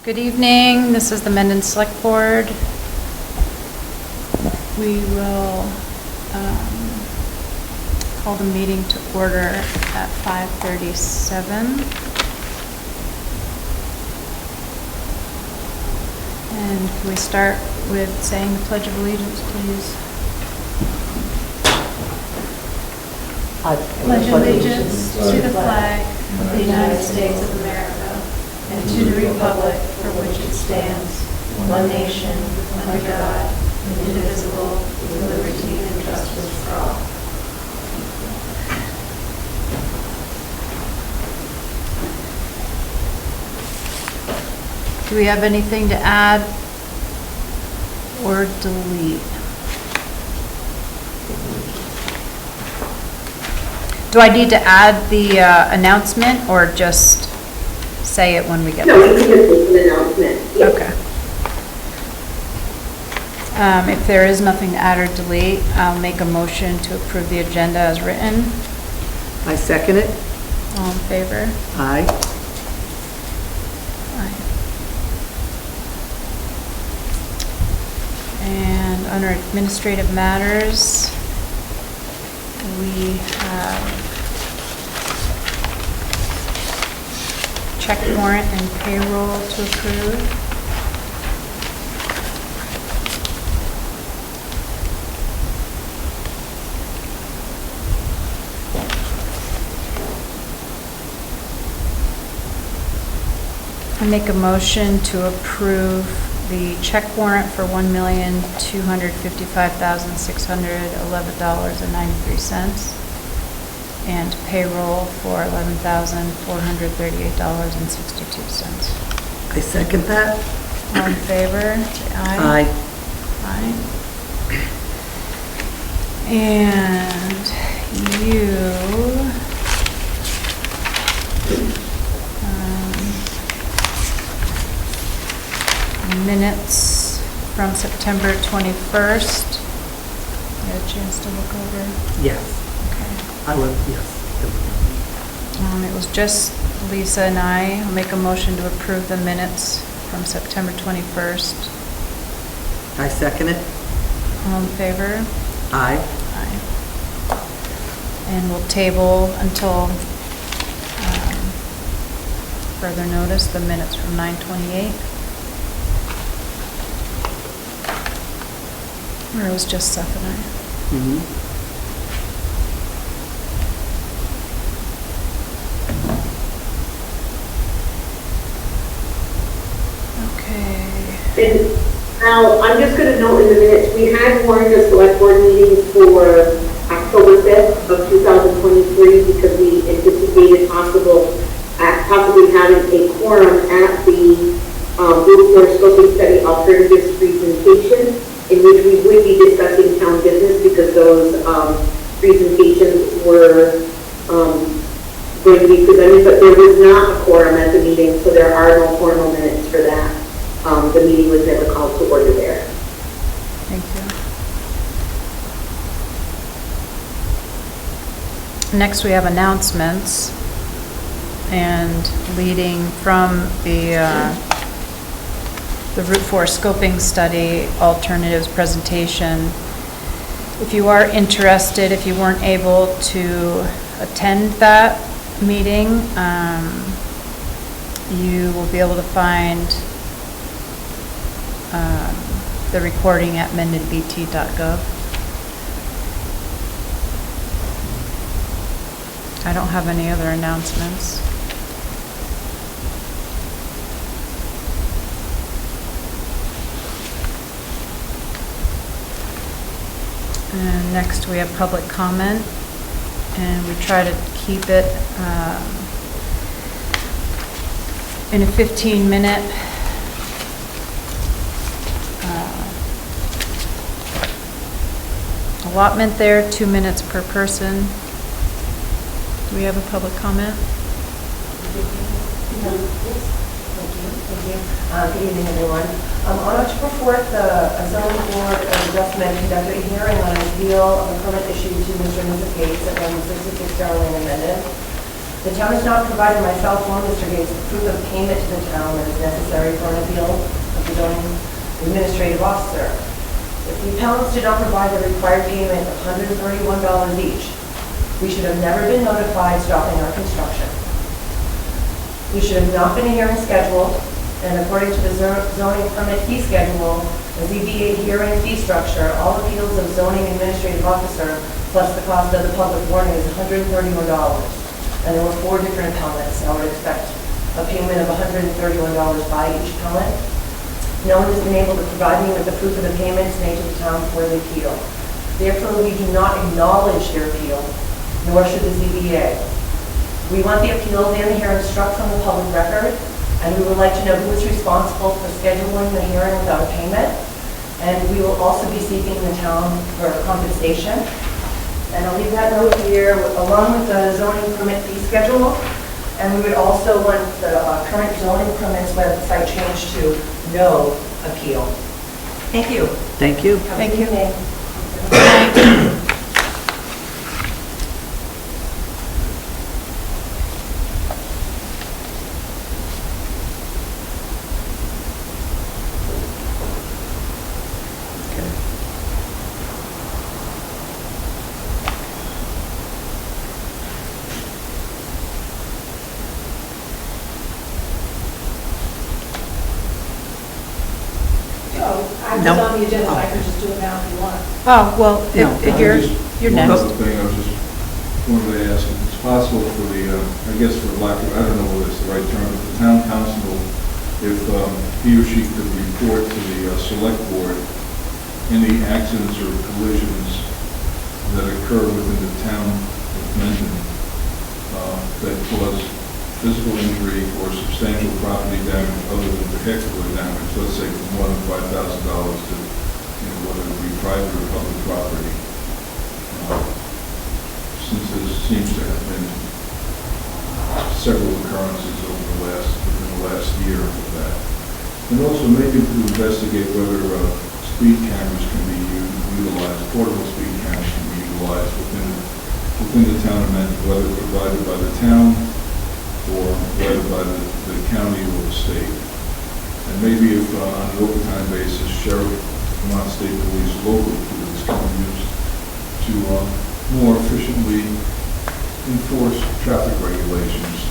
Good evening, this is the Mendon Select Board. We will call the meeting to order at 5:37. And can we start with saying the Pledge of Allegiance, please? I pledge allegiance to the flag of the United States of America and to the republic for which it stands, one nation, under God, indivisible, with liberty and justice for all. Do we have anything to add or delete? Do I need to add the announcement or just say it when we get there? No, you can just make an announcement. Yes. Okay. If there is nothing to add or delete, I'll make a motion to approve the agenda as written. I second it. All in favor? Aye. Aye. And under administrative matters, we have check warrant and payroll to approve. I make a motion to approve the check warrant for $1,255,611.93 and payroll for $11,438.62. I second that. All in favor, say aye. Aye. Aye. And you, minutes from September 21st. You had a chance to look over? Yes. Okay. I would, yes. It was just Lisa and I'll make a motion to approve the minutes from September 21st. I second it. All in favor? Aye. Aye. And we'll table until further notice the minutes from 9/28. Where it was just Seth and I. Mm-hmm. Okay. And now, I'm just going to note in the minutes, we had warned a select board meeting for October 5th of 2023 because we anticipated possibly having a quorum at the Rutland Historical Society alternatives presentation, in which we would be discussing town business because those presentations were going to be presented, but there was not a quorum at the meeting, so there are no formal minutes for that. The meeting was never called to order there. Thank you. Next, we have announcements, and leading from the Route 4 scoping study alternatives presentation. If you are interested, if you weren't able to attend that meeting, you will be able to find the recording at mendonbt.gov. I don't have any other announcements. And next we have public comment, and we try to keep it in a 15-minute allotment there, 2 minutes per person. Do we have a public comment? Good evening, everyone. On October 4th, the Zoning Board of Adjustment conducted a hearing on an appeal of a permit issued to Mr. and Mrs. Gates at 166 Darling and Mendon. The town has not provided myself or Mr. Gates the proof of payment to the town that is necessary for an appeal of the zoning administrative officer. If the appellants did not provide the required payment of $131 each, we should have never been notified stopping our construction. We should have not been a hearing scheduled, and according to the zoning permit fee schedule, the ZBA hearing fee structure, all appeals of zoning administrative officer plus the cost of the public warning is $131. And there were 4 different appellants. I would expect a payment of $131 by each appellant. No one has been able to provide me with the proof of the payments made to the town for the appeal. Therefore, we do not acknowledge their appeal, nor should the ZBA. We want the appeals and the hearing struck from the public record, and we would like to know who is responsible for scheduling the hearing without a payment. And we will also be seeking the town for compensation. And I'll leave that note here along with the zoning permit fee schedule. And we would also want the current zoning permits website changed to no appeal. Thank you. Thank you. Thank you. I was No. on the agenda, I could just do it now if you want. Oh, well, No. if you're One next. other thing, I was just wanted to ask, if it's possible for the, I guess for lack of, I don't know whether it's the right term, but the town council, if he or she could report to the select board any accidents or collisions that occur within the town of Mendon that cause physical injury or substantial property damage other than vehicular damage, let's say from more than $5,000 to, whether it be private or public property. Since there seems to have been several occurrences within the last year of that. And also maybe to investigate whether speed cameras can be utilized, portable speed cameras can be utilized within the town of Mendon, whether provided by the town or whether by the county or the state. And maybe if on an overtime basis, sheriff, Vermont State Police, local police can be used to more efficiently enforce traffic regulations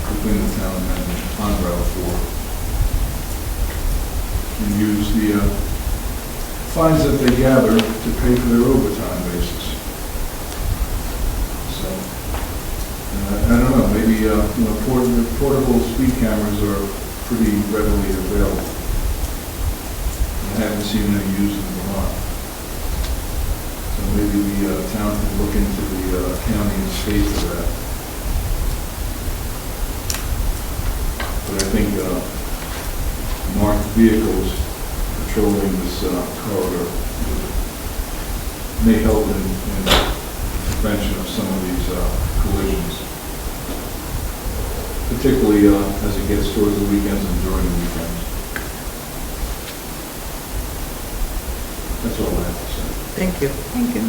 within the town of Mendon on Route 4. And use the fines that they gather to pay for their overtime basis. So, I don't know, maybe portable speed cameras are pretty readily available. I haven't seen any used in Vermont. So maybe the town can look into the county and state for that. But I think marked vehicles patrolling this corridor may help in prevention of some of these collisions, particularly as it gets towards the weekends and during the weekends. That's all I have to say. Thank you. Thank you.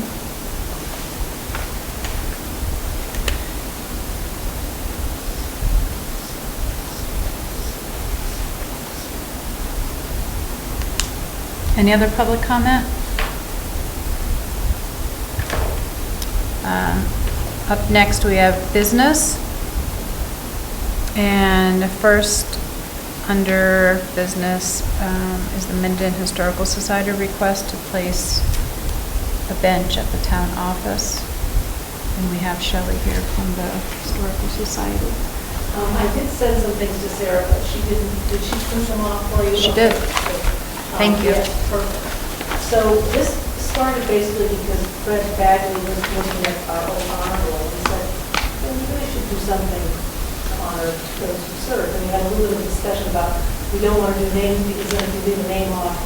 Any other public comment? Up next, we have business. And first, under business, is the Mendon Historical Society request to place a bench at the town office. And we have Shelley here from the Historical Society. I did send some things to Sarah, but she didn't, did she print them off for you? She did. Thank you. Yes, perfect. So this started basically because Fred Bagley was looking at our old honor roll and said, well, we really should do something to honor those who served. And we had a little bit of discussion about, we don't want to do names because then if you leave a name off,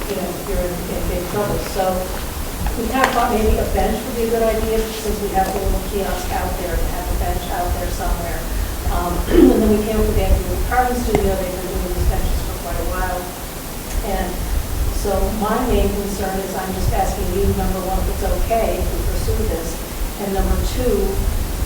you're in big trouble. So we kind of thought maybe a bench would be a good idea since we have a little kiosk out there to have a bench out there somewhere. And then we came up with the idea of the carving studio. They've been doing these benches for quite a while. And so my main concern is I'm just asking you, number one, if it's okay if we pursue this, and number two,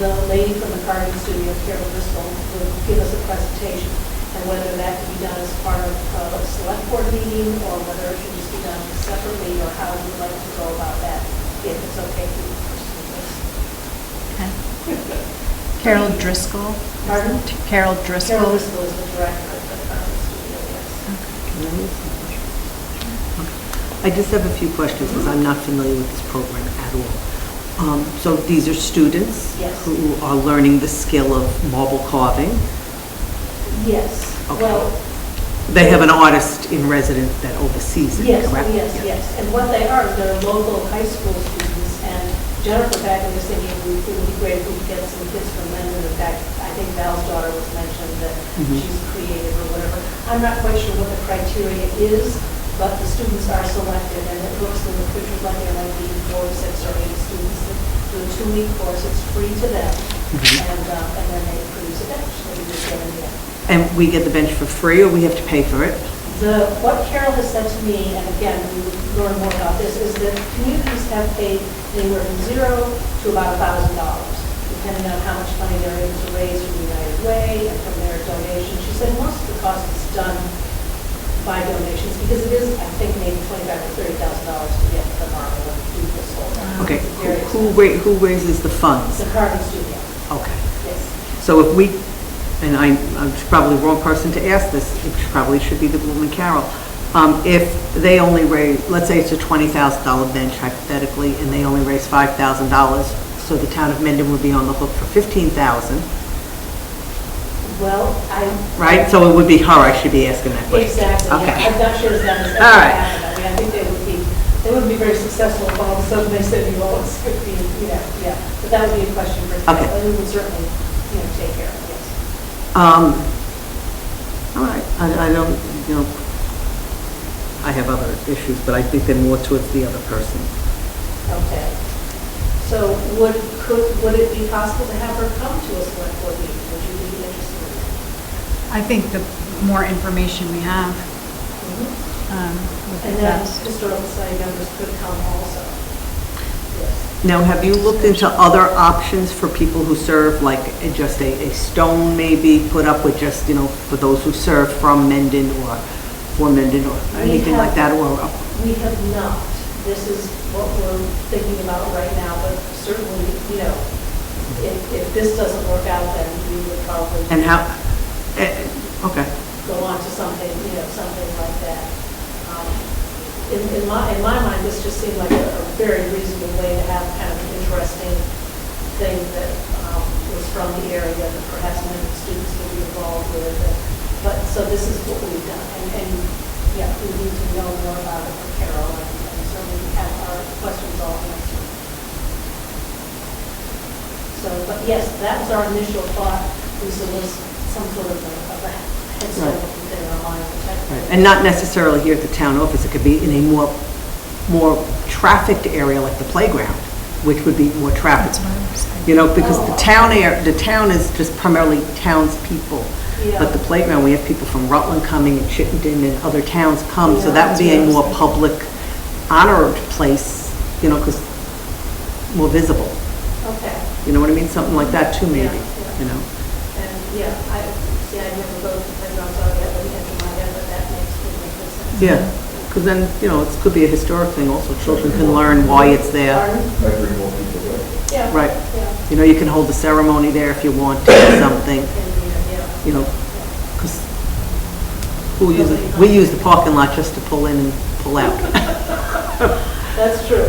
the lady from the carving studio, Carol Driscoll, will give us a presentation, and whether that can be done as part of a select board meeting, or whether it should just be done separately, or how you would like to go about that, if it's okay for you personally. Okay. Carol Driscoll? Pardon? Carol Driscoll? Carol Driscoll is the director of the carving studio, yes. I just have a few questions because I'm not familiar with this program at all. So these are students Yes. who are learning the skill of marble carving. Yes, Okay. well, They have an artist in residence that oversees it, yes, correct? yes, Yeah. yes. And what they are, they're local high school students, and Jennifer back was thinking it would be great if we could get some kids from Mendon. In fact, I think Val's daughter was mentioned that she's creative or whatever. I'm not quite sure what the criteria is, but the students are selected, and it looks in the pictures like there might be 4, 6, or 8 students that do a 2-week course. It's free to them, and then they produce a bench that we just give in the end. And we get the bench for free, or we have to pay for it? What Carol has said to me, and again, we will learn more about this, is that communities have paid anywhere from $0 to about $1,000, depending on how much money they're able to raise from United Way and from their donations. She said most of the cost is done by donations, because it is, I think, maybe $25,000 to $30,000 to get the marble and do this whole thing. Okay, It's very who raises the funds? It's a carving studio, Okay. yes. So if we, and I'm probably the wrong person to ask this, it probably should be the woman Carol. If they only raise, let's say it's a $20,000 bench hypothetically, and they only raise $5,000, so the town of Mendon would be on the hook for $15,000, Well, right? So it would be her I should be asking that question. Exactly, yeah. Okay. I'm not sure that is All right. happening. I mean, I think they wouldn't be very successful if all of a sudden they said, well, it's 15, yeah. But that would be a question for Okay. and we would certainly, take care of it, yes. All right, I don't, I have other issues, but I think they're more towards the other person. Okay. So would it be possible to have her come to a select board meeting? Would you be interested in that? I think the more information we have would And be then best. historical society members could come also. Yes. Now, have you looked into other options for people who serve, like just a stone maybe put up with just, for those who serve from Mendon or for Mendon or anything like that? Or We have not. This is what we're thinking about right now, but certainly, if this doesn't work out, then we would probably and how, okay. go on to something, something like that. In my mind, this just seemed like a very reasonable way to have kind of an interesting thing that was from the area that perhaps many students could be involved with. But, so this is what we've done. And yeah, we need to know more about it from Carol, and certainly have our questions all answered. So, but yes, that was our initial thought, was some sort of a head start within our mind. Right. And not necessarily here at the town office, it could be in a more trafficked area like the playground, which would be more traffic. That's what I was thinking. Because the town is just primarily townspeople. Yeah. But the playground, we have people from Rutland coming and Chittenden and other towns come, so Yeah, that would be a that's more what I was public, honored place, because more visible. Okay. You know what I mean? Something like that too, maybe, Yeah. And yeah, I never go to the playground, so I haven't entered my head, but that would make good sense. Yeah, because then, it could be a historic thing also. Children can learn why it's there. Pardon? Might bring more people there. Yeah. Right. Yeah. You can hold a ceremony there if you want to, or something, And, because we use the parking lot just to pull in and pull out. That's true,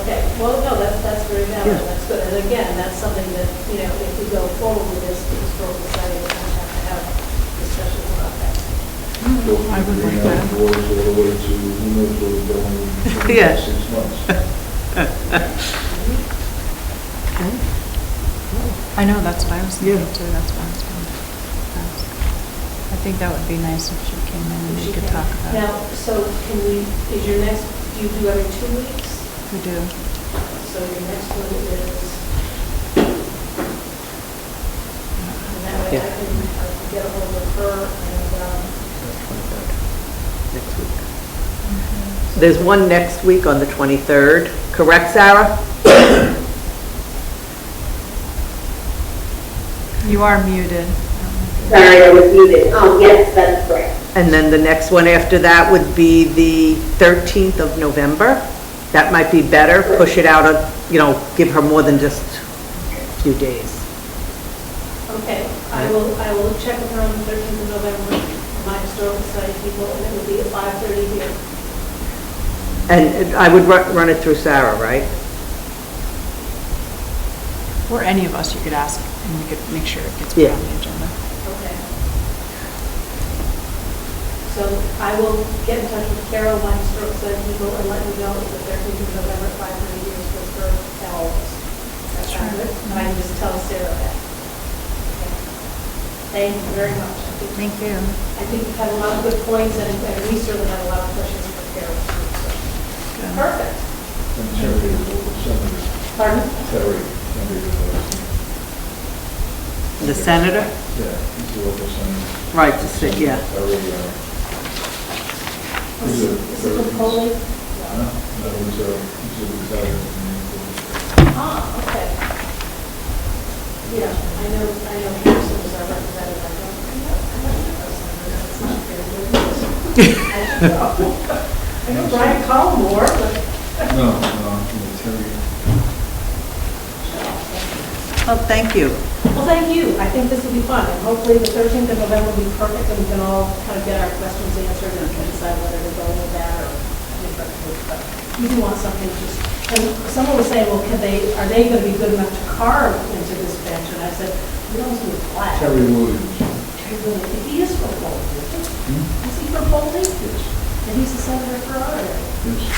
okay. Well, no, that's very valid, Yeah. that's good. And again, that's something that, if we go forward with this, the historical society is going to have discussions about that. I would like Bring out that. boards all the way to who knows where we're going in Yeah. 6 months. I know, that's what I was thinking Yeah. too, that's what I was going to ask. I think that would be nice if she came in and we could talk about it. Now, so is your next, do you do every 2 weeks? We do. So your next one is, and that way I can get a hold of her and, Next week. There's one next week on the 23rd, correct, Sarah? You are muted. Sorry, I was muted. Yes, that's correct. And then the next one after that would be the 13th of November. That might be better, push it out, give her more than just a few days. Okay, I will check with her on the 13th of November, my historical society people, and it will be at 5:30 here. And I would run it through Sarah, right? Or any of us, you could ask, and we could make sure it gets put on the agenda. Okay. So I will get in touch with Carol, my historical society people, and let you know that the 13th of November at 5:30 here is for all of us. That sounds good? And I can just tell Sarah that. Okay. Thank you very much. Thank you. I think you've had a lot of good points, and we certainly have a lot of questions for Carol, too, so. Perfect. And Terry is local senator. Pardon? Terry, Terry is The senator? yeah, he's the local senator. Right, to sit, yeah. Terry, Is it from Coley? no, he's a retired. Ah, okay. Yeah, I know Pearson was our representative. I don't know. It's not very good. I know Brian Collmore, but. No, Terry. Oh, thank you. Well, thank you. I think this will be fun, and hopefully the 13th of November will be perfect, and we can all kind of get our questions answered and decide whether to go with that or different. But we do want something just, and someone was saying, well, are they going to be good enough to carve into this bench? And I said, we don't do flat. Terry Williams. Terry Williams. He is from Foley, isn't he? Is he from Foley? Yes. And he's the senator for our area. Yes.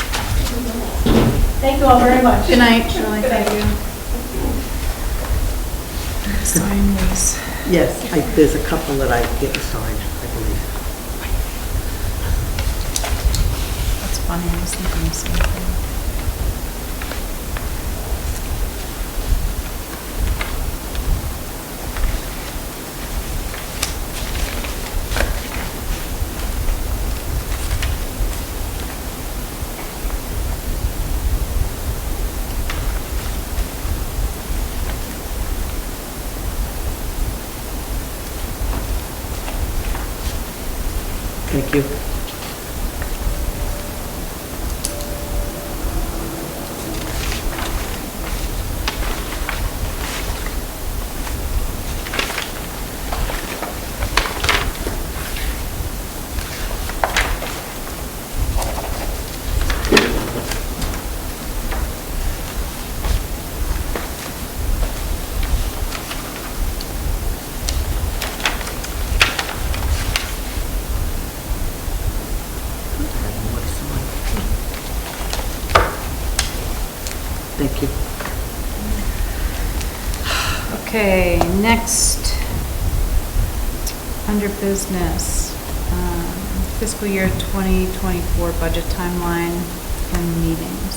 Thank you all very much. Good night, Shirley, thank you. Sign these. Yes, there's a couple that I didn't sign, I believe. That's funny, I was thinking the same thing. Thank you. Thank you. Okay, next, under business, fiscal year 2024 budget timeline and meetings.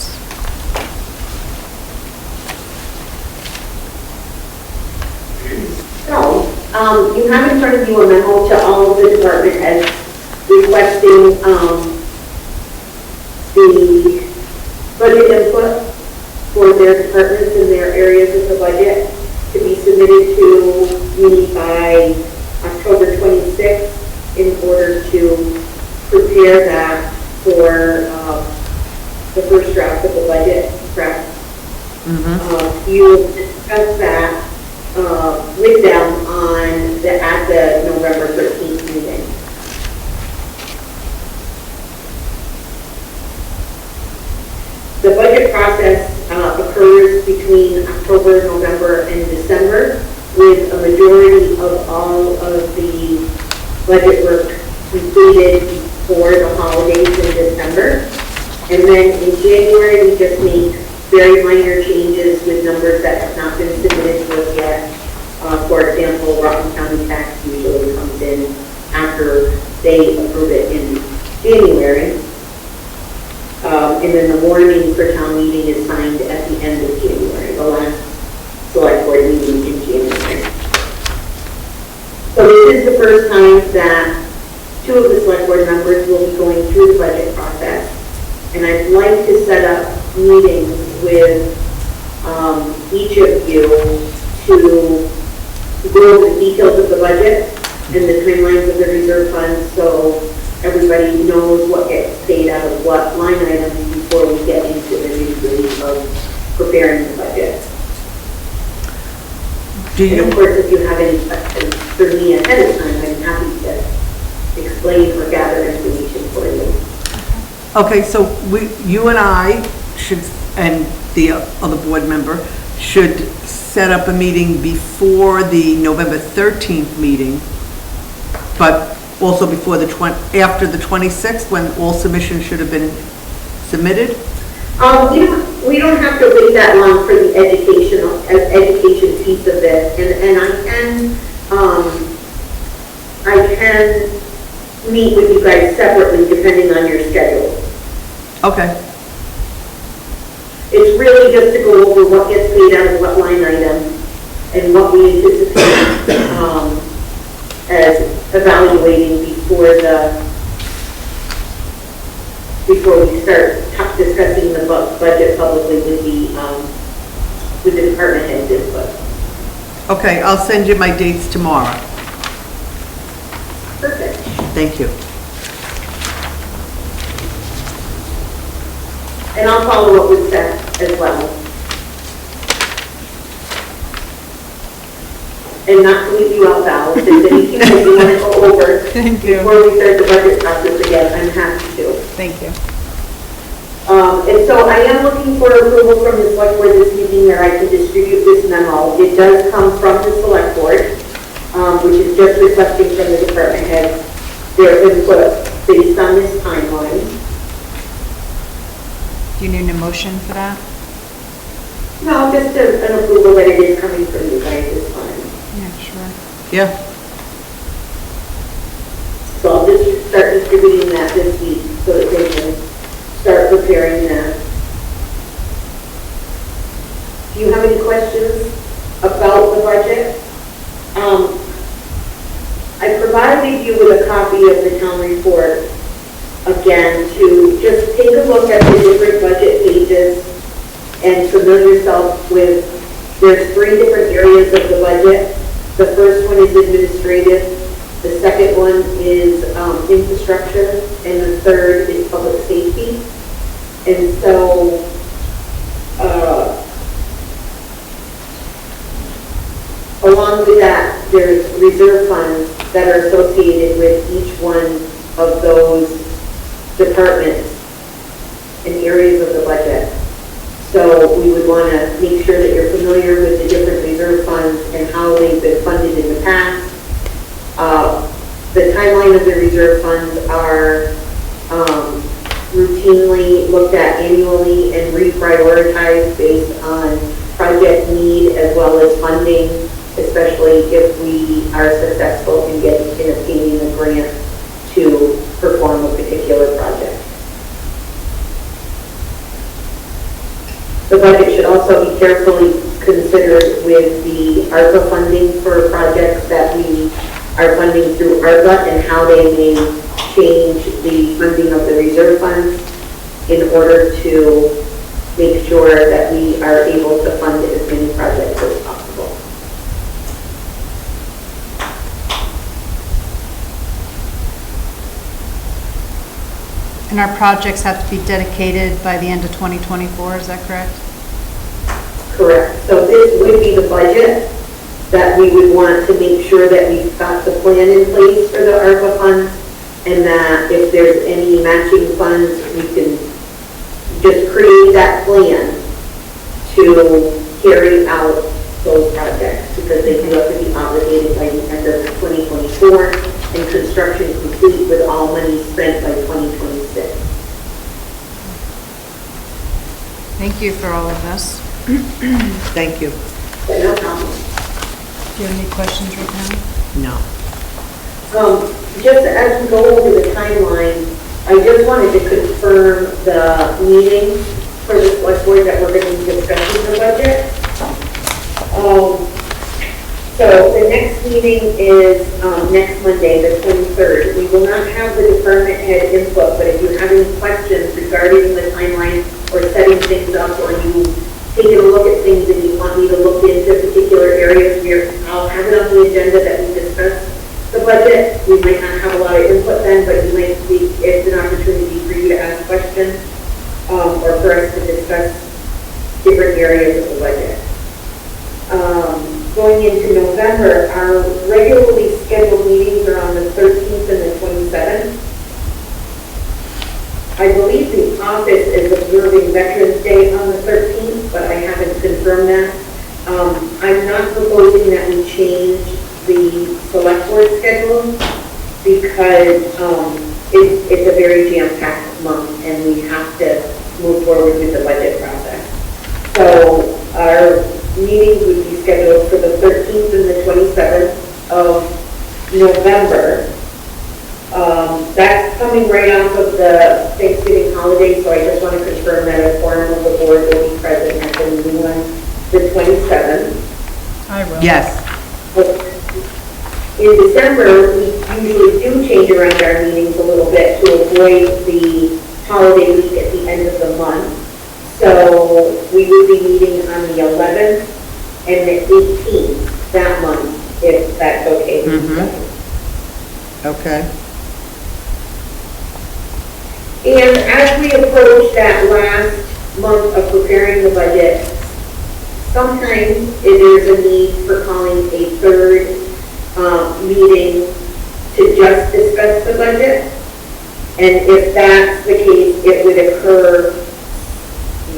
So, you have in front of you a memo to all of the department heads requesting, the budget input for their departments and their areas of the budget to be submitted to me by October 26th in order to prepare that for the first draft of the budget, correct? You will discuss that with them at the November 13th meeting. The budget process occurs between October, November, and December, with a majority of all of the budget work completed before the holidays in December. And then in January, we just make very minor changes with numbers that have not been submitted to us yet. For example, Rutland County tax usually comes in after they approve it in January. And then the warning for town meeting is signed at the end of January, the last select board meeting in January. So this is the first time that two of the select board members will be going through the budget process. And I'd like to set up meetings with each of you to go over the details of the budget and the timelines of the reserve funds, so everybody knows what gets paid out of what line items before we get into the nitty-gritty of preparing the budget. And of course, if you have any questions for me ahead of time, I'm happy to explain or gather information for you. Okay, so you and I should, and the other board member, should set up a meeting before the November 13th meeting, but also before after the 26th, when all submissions should have been submitted? We don't have to wait that long for the education piece of this, and I can meet with you guys separately depending on your schedule. Okay. It's really just to go over what gets paid out of what line item and what we anticipate as evaluating before we start discussing the budget publicly with the department heads input. Okay, I'll send you my dates tomorrow. Perfect. Thank you. And I'll follow up with Seth as well. And not to leave you out, Val, if there's anything that you want to go over Thank you. before we start the budget process again, I'm happy to. Thank you. And so I am looking for approval from the select board this evening that I can distribute this memo. It does come from the select board, which is just requesting from the department head their input based on this timeline. Do you need a motion for that? No, just an approval that it is coming from you guys is fine. Yeah, sure. Yeah. So I'll just start distributing that this week so that they can start preparing that. Do you have any questions about the budget? I provided you with a copy of the town report again to just take a look at the different budget pages and familiar yourself with, there's 3 different areas of the budget. The first one is administrative, the second one is infrastructure, and the third is public safety. And so along with that, there's reserve funds that are associated with each one of those departments and areas of the budget. So we would want to make sure that you're familiar with the different reserve funds and how they've been funded in the past. The timeline of the reserve funds are routinely looked at annually and reprioritized based on project need as well as funding, especially if we are successful in obtaining a grant to perform a particular project. The budget should also be carefully considered with the ARPA funding for projects that we are funding through ARPA and how they may change the funding of the reserve funds in order to make sure that we are able to fund as many projects as possible. And our projects have to be dedicated by the end of 2024, is that correct? Correct. So this would be the budget that we would want to make sure that we've got the plan in place for the ARPA funds, and that if there's any matching funds, we can just create that plan to carry out those projects, because they do have to be obligated by the end of 2024 and construction complete with all money spent by 2026. Thank you for all of this. Thank you. No problem. Do you have any questions right now? No. Just as we go over the timeline, I just wanted to confirm the meeting for the select board that we're going to be discussing the budget. So the next meeting is next Monday, the 23rd. We will not have the department head input, but if you have any questions regarding the timeline or setting things up, or you taken a look at things and you want me to look into particular areas, I'll have it on the agenda that we discuss the budget. We might not have a lot of input then, but you might see it's an opportunity for you to ask questions, or for us to discuss different areas of the budget. Going into November, our regularly scheduled meetings are on the 13th and the 27th. I believe the office is observing Veterans Day on the 13th, but I haven't confirmed that. I'm not proposing that we change the select board schedule because it's a very jam-packed month and we have to move forward with the budget process. So our meetings would be scheduled for the 13th and the 27th of November. That's coming right off of the Thanksgiving holiday, so I just want to confirm that a quorum of the board will be present at the meeting on the 27th. I will. Yes. In December, we usually do change around our meetings a little bit to avoid the holiday week at the end of the month. So we would be meeting on the 11th and the 18th that month, if that's okay with you guys. Okay. And as we approach that last month of preparing the budget, sometimes there's a need for calling a third meeting to just discuss the budget. And if that's the case, it would occur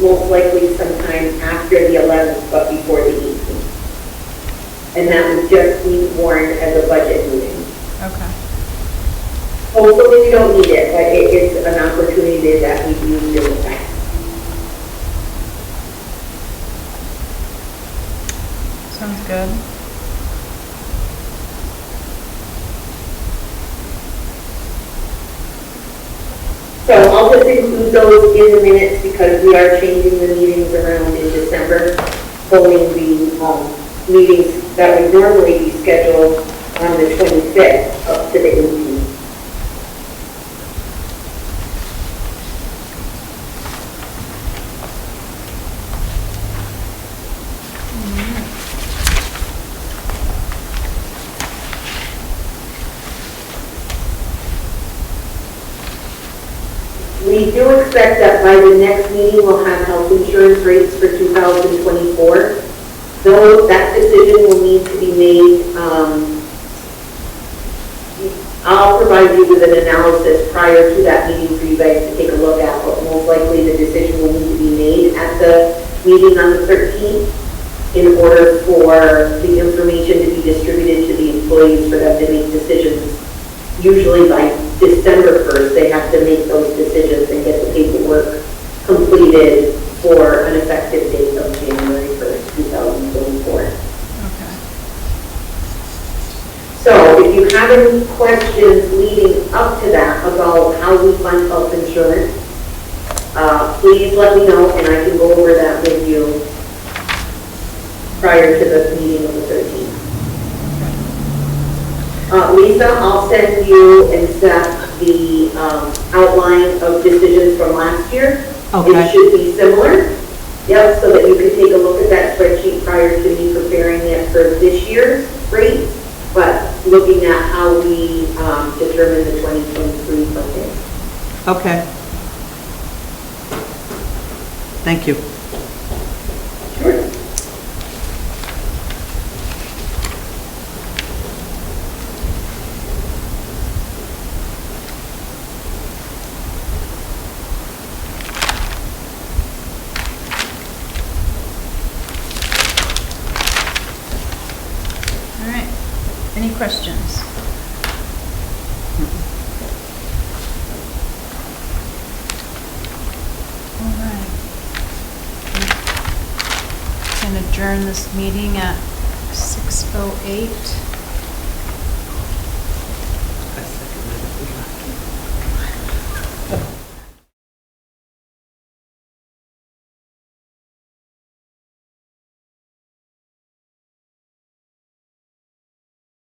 most likely sometime after the 11th, but before the 18th. And that would just be warned as a budget meeting. Okay. Hopefully we don't need it, but it is an opportunity that we've used in the past. Sounds good. So I'll just include those in the minutes because we are changing the meetings around in December, pulling the meetings that would normally be scheduled on the 25th up to the 18th. We do expect that by the next meeting, we'll have health insurance rates for 2024. Though that decision will need to be made, I'll provide you with an analysis prior to that meeting for you guys to take a look at, but most likely the decision will need to be made at the meeting on the 13th in order for the information to be distributed to the employees for them to make decisions. Usually by December 1st, they have to make those decisions and get the paperwork completed for an effective date of January 1st, 2024. Okay. So if you have any questions leading up to that about how we fund health insurance, please let me know and I can go over that with you prior to the meeting of the 13th. Lisa, I'll send you and Seth the outline of decisions from last year. Okay. It should be similar. Yep, so that you can take a look at that spreadsheet prior to me preparing it for this year's rates, but looking at how we determine the 2023 funding. Okay. Thank you. Sure. All right. Any questions? All right. We can adjourn this meeting at 6:08.